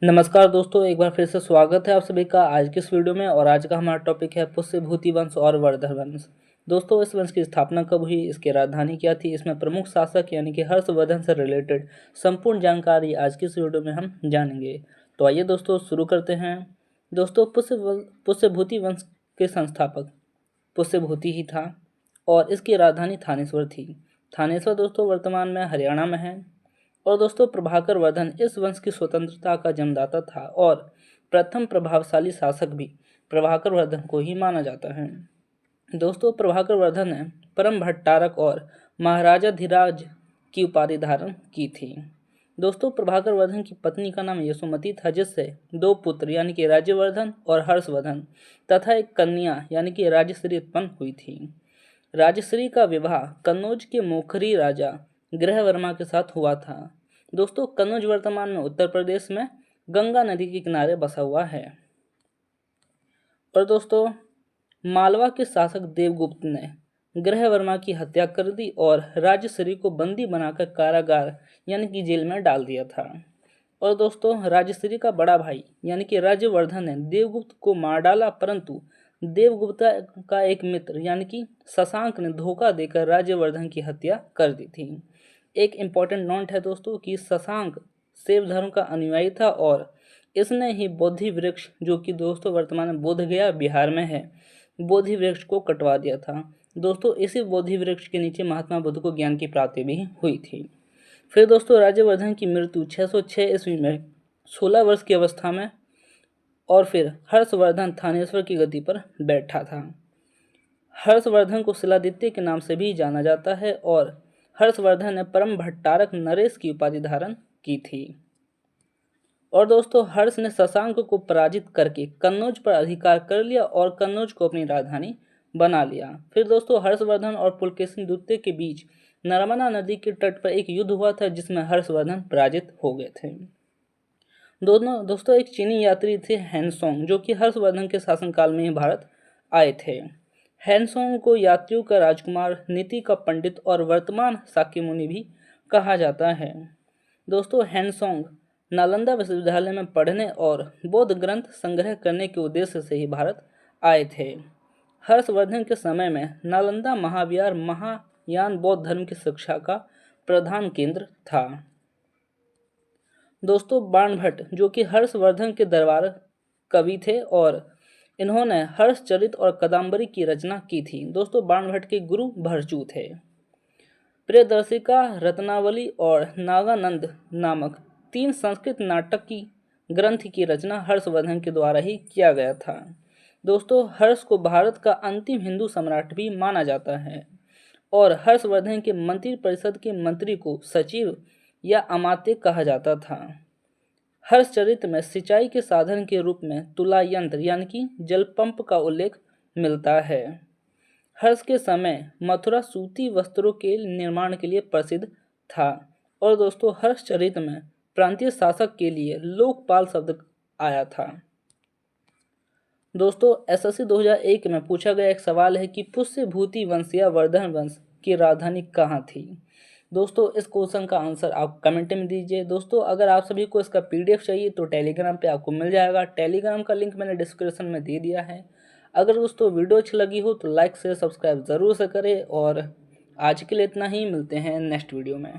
नमस्कार दोस्तों, एक बार फिर से स्वागत है आप सभी का आज की इस वीडियो में। और आज का हमारा टॉपिक है पुष्यभूति वंश और वर्धन वंश। दोस्तों, इस वंश की स्थापना कब हुई, इसकी राजधानी क्या थी, इसमें प्रमुख शासक यानी कि हर्षवर्धन से रिलेटेड संपूर्ण जानकारी आज की इस वीडियो में हम जानेंगे। तो आइए दोस्तों शुरू करते हैं। दोस्तों, पुष्यभूति वंश के संस्थापक पुष्यभूति ही था और इसकी राजधानी थानेश्वर थी। थानेश्वर दोस्तों वर्तमान में हरियाणा में है। और दोस्तों, प्रभाकर वर्धन इस वंश की स्वतंत्रता का जन्मदाता था और प्रथम प्रभावशाली शासक भी प्रभाकर वर्धन को ही माना जाता है। दोस्तों, प्रभाकर वर्धन ने परम भट्टारक और महाराजा धीराज की उपाधि धारण की थी। दोस्तों, प्रभाकर वर्धन की पत्नी का नाम यशोमती था, जिससे दो पुत्र यानी कि राज्यवर्धन और हर्षवर्धन तथा एक कन्या यानी कि राजश्री उत्पन्न हुई थी। राजश्री का विवाह कन्नौज के मोखरी राजा गृहवर्मा के साथ हुआ था। दोस्तों, कन्नौज वर्तमान में उत्तर प्रदेश में गंगा नदी के किनारे बसा हुआ है। और दोस्तों, मालवा के शासक देवगुप्त ने गृहवर्मा की हत्या कर दी और राजश्री को बंदी बनाकर कारागार यानी कि जेल में डाल दिया था। और दोस्तों, राजश्री का बड़ा भाई यानी कि राज्यवर्धन ने देवगुप्त को मार डाला, परंतु देवगुप्त का एक मित्र यानी कि शशांक ने धोखा देकर राज्यवर्धन की हत्या कर दी थी। एक इम्पॉर्टेंट नोट है दोस्तों कि शशांक शैव धर्म का अनुयायी था और इसने ही बोधि वृक्ष, जो कि दोस्तों वर्तमान में बोध गया बिहार में है, बोधि वृक्ष को कटवा दिया था। दोस्तों, इसी बोधि वृक्ष के नीचे महात्मा बुद्ध को ज्ञान की प्राप्ति भी हुई थी। फिर दोस्तों, राज्यवर्धन की मृत्यु 606 ईस्वी में 16 वर्ष की अवस्था में, और फिर हर्षवर्धन थानेश्वर की गद्दी पर बैठा था। हर्षवर्धन को शिलादित्य के नाम से भी जाना जाता है और हर्षवर्धन ने परम भट्टारक नरेश की उपाधि धारण की थी। और दोस्तों, हर्ष ने शशांक को पराजित करके कन्नौज पर अधिकार कर लिया और कन्नौज को अपनी राजधानी बना लिया। फिर दोस्तों, हर्षवर्धन और पुलकेशिन द्वितीय के बीच नर्मदा नदी के तट पर एक युद्ध हुआ था, जिसमें हर्षवर्धन पराजित हो गए थे। दोस्तों, एक चीनी यात्री थे हैंसोंग, जो कि हर्षवर्धन के शासनकाल में ही भारत आए थे। हैंसोंग को यात्रियों का राजकुमार, नीति का पंडित और वर्तमान शाक्य मुनि भी कहा जाता है। दोस्तों, हैंसोंग नालंदा विश्वविद्यालय में पढ़ने और बौद्ध ग्रंथ संग्रह करने के उद्देश्य से ही भारत आए थे। हर्षवर्धन के समय में नालंदा महाविहार महायान बौद्ध धर्म की शिक्षा का प्रधान केंद्र था। दोस्तों, बाणभट्ट, जो कि हर्षवर्धन के दरबार कवि थे और इन्होंने हर्षचरित और कादंबरी की रचना की थी। दोस्तों, बाणभट्ट के गुरु भरचू थे। प्रियदर्शिका, रत्नावली और नागानंद नामक 3 संस्कृत नाटक की ग्रंथ की रचना हर्षवर्धन के द्वारा ही किया गया था। दोस्तों, हर्ष को भारत का अंतिम हिंदू सम्राट भी माना जाता है और हर्षवर्धन के मंत्री परिषद के मंत्री को सचिव या अमात्य कहा जाता था। हर्षचरित में सिंचाई के साधन के रूप में तुला यंत्र यानी कि जल पंप का उल्लेख मिलता है। हर्ष के समय मथुरा सूती वस्त्रों के निर्माण के लिए प्रसिद्ध था। और दोस्तों, हर्षचरित में प्रांतीय शासक के लिए लोकपाल शब्द आया था। दोस्तों, एसएससी 2001 में पूछा गया एक सवाल है कि पुष्यभूति वंश या वर्धन वंश की राजधानी कहाँ थी। दोस्तों, इस क्वेश्चन का आंसर आप कमेंट में दीजिए। दोस्तों, अगर आप सभी को इसका पीडीएफ चाहिए तो टेलीग्राम पे आपको मिल जाएगा। टेलीग्राम का लिंक मैंने डिस्क्रिप्शन में दे दिया है। अगर दोस्तों वीडियो अच्छी लगी हो तो लाइक शेयर सब्सक्राइब ज़रूर से करें। और आज के लिए इतना ही, मिलते हैं नेक्स्ट वीडियो में।